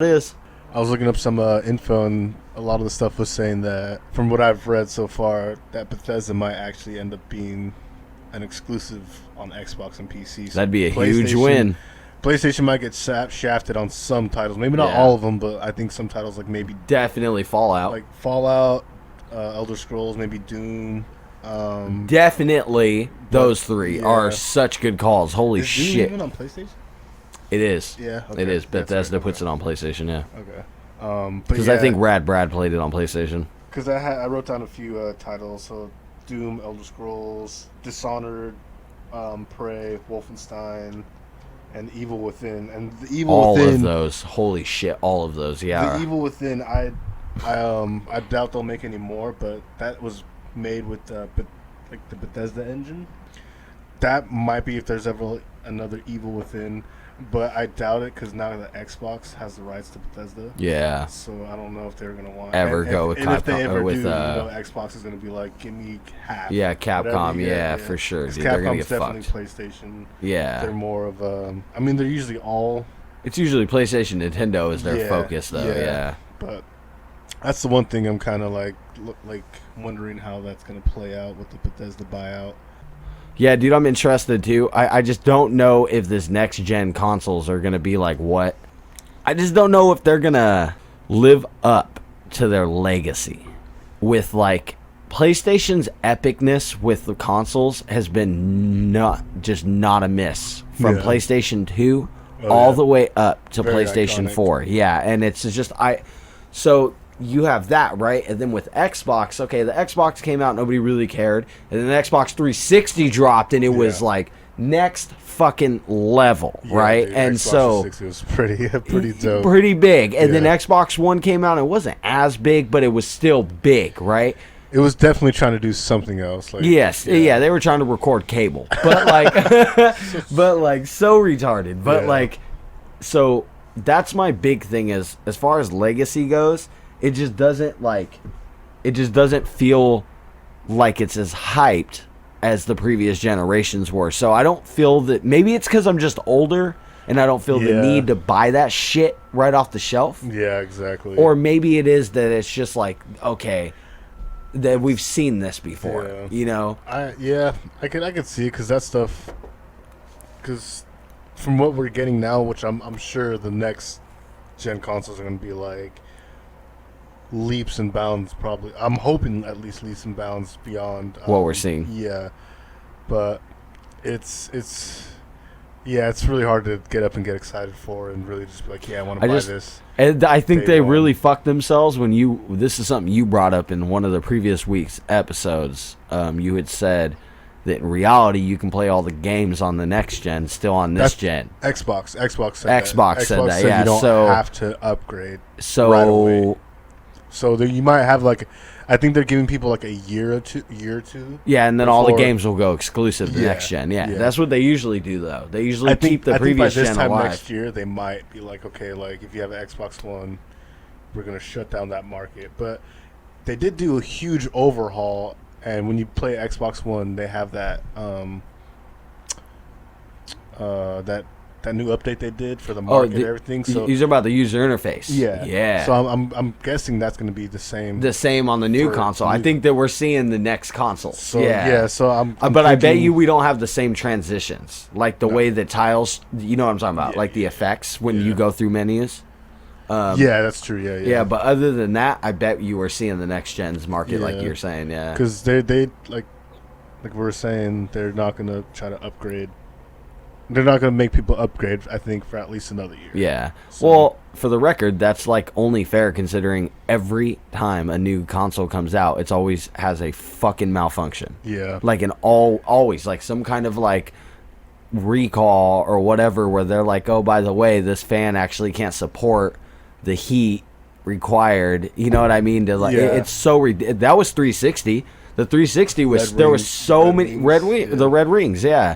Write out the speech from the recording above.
It is. I was looking up some info, and a lot of the stuff was saying that, from what I've read so far, that Bethesda might actually end up being an exclusive on Xbox and PC. So That'd be a huge win. PlayStation might get shafted on some titles, maybe not all of them, but I think some titles like maybe definitely Fallout, Elder Scrolls, maybe Doom. Definitely those three are such good calls. Holy shit! Doom even on PlayStation? It is. Yeah, okay. It is. Bethesda puts it on PlayStation. Yeah. Okay. Because I think Brad played it on PlayStation. Because I wrote down a few titles. So Doom, Elder Scrolls, Dishonored, Prey, Wolfenstein, and Evil Within. And the Evil Within, all of those. Holy shit! All of those. Yeah. The Evil Within. I doubt they'll make any more. But that was made with the Bethesda engine. That might be if there's ever another Evil Within. But I doubt it because now the Xbox has the rights to Bethesda. Yeah. So I don't know if they're gonna want go with Capcom. If they ever do, Xbox is gonna be like, give me half. Yeah, Capcom. Yeah, for sure. Dude, they're gonna get definitely fucked. PlayStation. Yeah. They're more of I mean, they're usually all. It's usually PlayStation. Nintendo is their focus, though. Yeah. But that's the one thing I'm kind of like wondering how that's gonna play out with the Bethesda buyout. Yeah, dude, I'm interested too. I just don't know if this next gen consoles are gonna be like what. I just don't know if they're gonna live up to their legacy. With like PlayStation's epicness with the consoles has been not a miss from PlayStation 2 all the way up to Very PlayStation iconic. 4. Yeah, and it's just so you have that, right? And then with Xbox, okay, the Xbox came out, nobody really cared. And then the Xbox 360 dropped, and it was like next fucking level, right? Dude, and Xbox so 360 was pretty dope. Pretty big. And then Xbox One came out, and it wasn't as big, but it was still big, right? It was definitely trying to do something else. Like, they were trying to record cable. But like so retarded. But so that's my big thing is as far as legacy goes, it just doesn't feel like it's as hyped as the previous generations were. So I don't feel that, maybe it's because I'm just older and I don't feel the need to buy that shit right off the shelf. Yeah, exactly. Or maybe it is that it's just like, okay, that we've seen this before, you know? I could see it because that stuff, because from what we're getting now, which I'm sure the next gen consoles are going to be like leaps and bounds, probably. I'm hoping at least leaps and bounds beyond what we're seeing. Yeah, but it's really hard to get up and get excited for and really just be like, I want to buy this. And I think they really fucked themselves when this is something you brought up in one of the previous week's episodes. You had said that in reality you can play all the games on the next gen still on this gen. Xbox said that. Yeah, you don't have to upgrade right away. So you might have I think they're giving people like a year or two. Yeah, and then all the games will go exclusive to next gen. Yeah, that's what they usually do though. They usually keep the previous gen alive. I think by this time next year they might be like, okay, like if you have an Xbox One, we're gonna shut down that market. But they did do a huge overhaul, and when you play Xbox One, they have that that new update they did for the market and everything. So you're about the user interface. Yeah. So I'm guessing that's going to be the same. The same on the new console. I think that we're seeing the next console. So So I'm but thinking, I bet you we don't have the same transitions, like the way that tiles. You know what I'm talking about, like the effects when you go through menus. That's true. Yeah. But other than that, I bet you are seeing the next gen's market, like you're saying. Yeah. Because they like we were saying, they're not going to try to upgrade. They're not going to make people upgrade, I think, for at least another year. Yeah. So. Well, for the record, that's like only fair considering every time a new console comes out, it's always has a fucking malfunction. Yeah. Like always like some kind of like recall or whatever where they're like, oh, by the way, this fan actually can't support the heat required. You know what I mean? It's so that was 360. The 360 was the red rings, yeah.